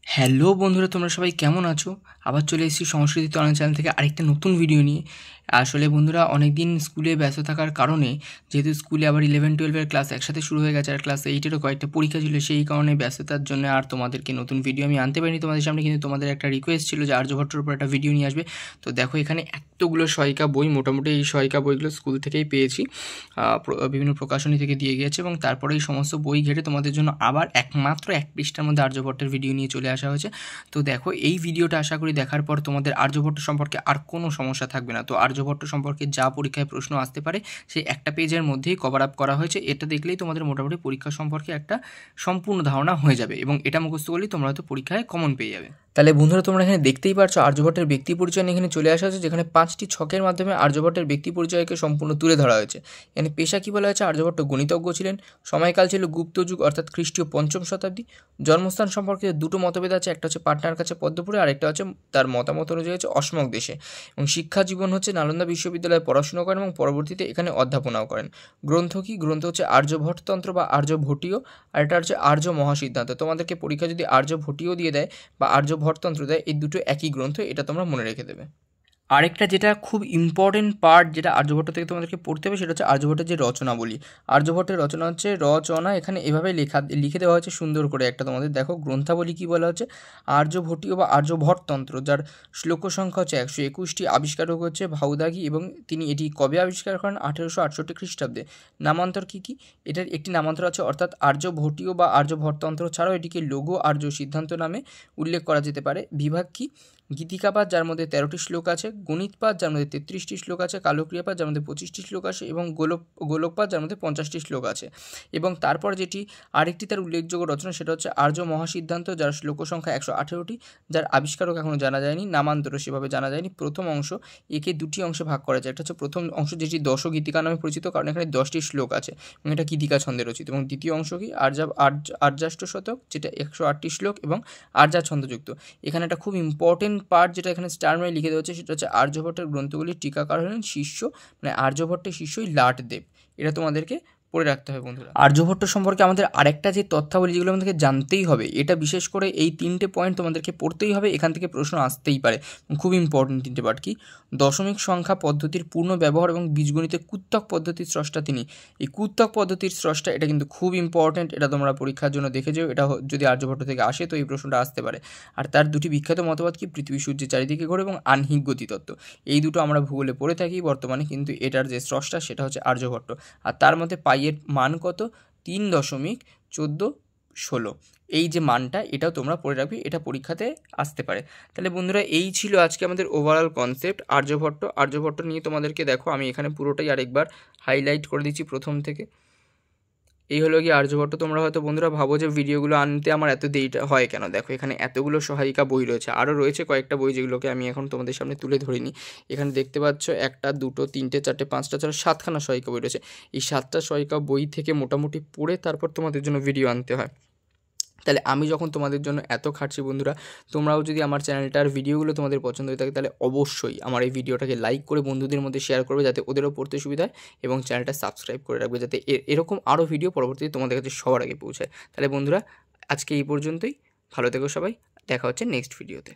Hello বন্ধুরা, তোমরা সবাই কেমন আছো? আবার চলে এসেছি সংস্কৃতি চ্যানেল থেকে আরেকটা নতুন ভিডিও নিয়ে। আসলে বন্ধুরা, অনেক দিন স্কুলে ব্যস্ত থাকার কারণে, যেহেতু স্কুলে আবার 11-12-এর ক্লাস একসাথে শুরু হয়ে গেছে আর ক্লাস 8-এরও কয়েকটা পরীক্ষা ছিল, সেই কারণে ব্যস্ততার জন্য আর তোমাদেরকে নতুন ভিডিও আমি আনতে পারিনি তোমাদের সামনে। কিন্তু তোমাদের একটা রিকোয়েস্ট ছিল যে আর্যভট্টর উপর একটা ভিডিও নিয়ে আসবে। তো দেখো, এখানে এতগুলো সহায়িকা বই, মোটামুটি এই সহায়িকা বইগুলো স্কুল থেকেই পেয়েছি, বিভিন্ন প্রকাশনী থেকে দিয়ে গিয়েছে, এবং তারপরে এই সমস্ত বই ঘেটে তোমাদের জন্য আবার একমাত্র 1 পৃষ্ঠার মধ্যে আর্যভট্টের ভিডিও নিয়ে চলে আসা হয়েছে। তো দেখো, এই ভিডিওটা আশা করি দেখার পর তোমাদের আর্যভট্ট সম্পর্কে আর কোনো সমস্যা থাকবে না। তো আর্যভট্ট সম্পর্কে যা পরীক্ষায় প্রশ্ন আসতে পারে সেই একটা পেজের মধ্যেই কভার আপ করা হয়েছে। এটা দেখলেই তোমাদের মোটামুটি পরীক্ষা সম্পর্কে একটা সম্পূর্ণ ধারণা হয়ে যাবে, এবং এটা মুখস্থ করলেই তোমরা হয়তো পরীক্ষায় কমন পেয়ে যাবে। তাহলে বন্ধুরা, তোমরা এখানে দেখতেই পারছো আর্যভট্টের ব্যক্তি পরিচয় নিয়ে এখানে চলে আসা হয়েছে, যেখানে 5টি ছকের মাধ্যমে আর্যভট্টের ব্যক্তি পরিচয়কে সম্পূর্ণ তুলে ধরা হয়েছে। এখানে পেশা কী বলা হয়েছে? আর্যভট্ট গণিতজ্ঞ ছিলেন। সময়কাল ছিল গুপ্ত যুগ অর্থাৎ খ্রিস্টীয় 5ম শতাব্দী। জন্মস্থান সম্পর্কে দুটো মতভেদ আছে, একটা হচ্ছে পাটনার কাছে পদ্মপুরে, আর একটা হচ্ছে তার মতামত অনুযায়ী হচ্ছে অসমক দেশে। এবং শিক্ষা জীবন হচ্ছে নালন্দা বিশ্ববিদ্যালয়ে পড়াশোনা করেন এবং পরবর্তীতে এখানে অধ্যাপনাও করেন। গ্রন্থ কি? গ্রন্থ হচ্ছে আর্যভট্টতন্ত্র বা আর্যভট্টীয়, আর এটা হচ্ছে আর্য মহাসিদ্ধান্ত। তোমাদেরকে পরীক্ষা যদি আর্যভট্টীয় দিয়ে দেয় বা আর্যভট্টতন্ত্র দেয়, এই দুটো একই গ্রন্থ, এটা তোমরা মনে রেখে দেবে। আরেকটা যেটা খুব ইম্পর্টেন্ট পার্ট, যেটা আর্যভট্ট থেকে তোমাদেরকে পড়তে হবে, সেটা হচ্ছে আর্যভট্টের যে রচনাবলী। আর্যভট্টের রচনা হচ্ছে রচনা, এখানে এভাবে লিখে দেওয়া হয়েছে সুন্দর করে একটা। তোমাদের দেখো গ্রন্থাবলী কী বলা হচ্ছে? আর্যভট্টীয় বা আর্যভট্টতন্ত্র, যার শ্লোক সংখ্যা হচ্ছে 121টি। আবিষ্কারক হচ্ছে ভাউদাগি, এবং তিনি এটি কবে আবিষ্কার করেন? 1868 খ্রিস্টাব্দে। নামান্তর কী কী? এটার একটি নামান্তর আছে, অর্থাৎ আর্যভট্টীয় বা আর্যভট্টতন্ত্র ছাড়াও এটিকে লঘু আর্য সিদ্ধান্ত নামে উল্লেখ করা যেতে পারে। বিভাগ কী? গীতিকাপাঠ, যার মধ্যে 13টি শ্লোক আছে। গণিতপাঠ, যার মধ্যে 33টি শ্লোক আছে। কালক্রিয়াপাঠ, যার মধ্যে 25টি শ্লোক আছে। এবং গোলকপাঠ, যার মধ্যে 50টি শ্লোক আছে। এবং তারপর যেটি আরেকটি তার উল্লেখযোগ্য রচনা, সেটা হচ্ছে আর্য মহাসিদ্ধান্ত, যার শ্লোক সংখ্যা 118টি, যার আবিষ্কারক এখনও জানা যায়নি, নামান্তরও সেভাবে জানা যায়নি। প্রথম অংশ, একে দুটি অংশে ভাগ করা যায়। একটা হচ্ছে প্রথম অংশ, যেটি দশগীতিকা নামে পরিচিত, কারণ এখানে 10টি শ্লোক আছে এবং এটা গীতিকা ছন্দে রচিত। এবং দ্বিতীয় অংশ কি? আর্যাষ্টশতক, যেটা 108টি শ্লোক এবং আর্যা ছন্দযুক্ত। এখানে একটা খুব ইম্পর্টেন্ট পার্ট, যেটা এখানে স্টার মেরে লিখে দেওয়া হচ্ছে, সেটা হচ্ছে আর্যভট্টের গ্রন্থগুলির টিকাকার হলেন শিষ্য, মানে আর্যভট্টের শিষ্যই লাটদেব। এটা তোমাদেরকে পড়ে রাখতে হবে বন্ধুরা। আর্যভট্ট সম্পর্কে আমাদের আরেকটা যে তথ্যাবলী, যেগুলো আমাদেরকে জানতেই হবে, এটা বিশেষ করে এই 3টে পয়েন্ট তোমাদেরকে পড়তেই হবে, এখান থেকে প্রশ্ন আসতেই পারে। খুব ইম্পর্টেন্ট 3টে পার্ট কি? দশমিক সংখ্যা পদ্ধতির পূর্ণ ব্যবহার এবং বীজগণিতে কুত্তক পদ্ধতির স্রষ্টা তিনি। এই কুত্তক পদ্ধতির স্রষ্টা, এটা কিন্তু খুব ইম্পর্টেন্ট, এটা তোমরা পরীক্ষার জন্য দেখে যেও। এটা যদি আর্যভট্ট থেকে আসে তো এই প্রশ্নটা আসতে পারে। আর তার দুটি বিখ্যাত মতবাদ কি? পৃথিবী সূর্যের চারিদিকে ঘোরে এবং আহ্নিক গতিতত্ত্ব। এই দুটো আমরা ভূগোলে পড়ে থাকি বর্তমানে, কিন্তু এটার যে স্রষ্টা সেটা হচ্ছে আর্যভট্ট। আর তার মধ্যে পাইয়ের মান কত? 3.1416। এই যে মানটা, এটাও তোমরা পড়ে রাখবে, এটা পরীক্ষাতে আসতে পারে। তাহলে বন্ধুরা, এই ছিল আজকে আমাদের ওভারঅল কনসেপ্ট আর্যভট্ট নিয়ে। তোমাদেরকে দেখো, আমি এখানে পুরোটাই আরেকবার হাইলাইট করে দিচ্ছি প্রথম থেকে। এই হলো কি আর্যভট্ট। তোমরা হয়তো বন্ধুরা ভাবো যে ভিডিওগুলো আনতে আমার এত দেরিটা হয় কেন। দেখো, এখানে এতগুলো সহায়িকা বই রয়েছে, আরও রয়েছে কয়েকটা বই, যেগুলোকে আমি এখন তোমাদের সামনে তুলে ধরিনি। এখানে দেখতে পাচ্ছ 1, 2, 3, 4, 5টা, 7খানা সহায়িকা বই রয়েছে। এই 7টা সহায়িকা বই থেকে মোটামুটি পড়ে তারপর তোমাদের জন্য ভিডিও আনতে হয়। তাহলে আমি যখন তোমাদের জন্য এত খাটছি বন্ধুরা, তোমরাও যদি আমার চ্যানেলটার ভিডিওগুলো তোমাদের পছন্দ হয়ে থাকে, তাহলে অবশ্যই আমার এই ভিডিওটাকে লাইক করে বন্ধুদের মধ্যে শেয়ার করবে, যাতে ওদেরও পড়তে সুবিধা হয়, এবং চ্যানেলটা সাবস্ক্রাইব করে রাখবে, যাতে এরকম আরও ভিডিও পরবর্তীতে তোমাদের কাছে সবার আগে পৌঁছায়। তাহলে বন্ধুরা, আজকে এই পর্যন্তই। ভালো থেকো সবাই, দেখা হচ্ছে নেক্সট ভিডিওতে।